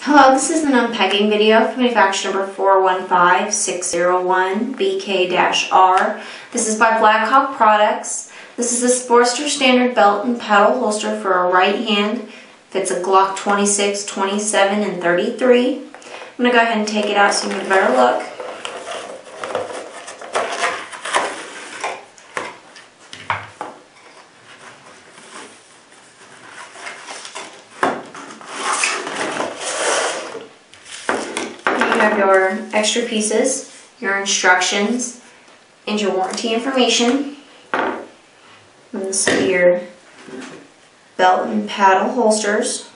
Hello, this is an unpacking video for manufacturer number 415601BK-R. This is by BlackHawk products. This is the Sportster standard belt and paddle holster for a right hand. Fits a Glock 26, 27, and 33. I'm going to go ahead and take it out so you can get a better look. You have your extra pieces, your instructions, and your warranty information. And this is your belt and paddle holsters.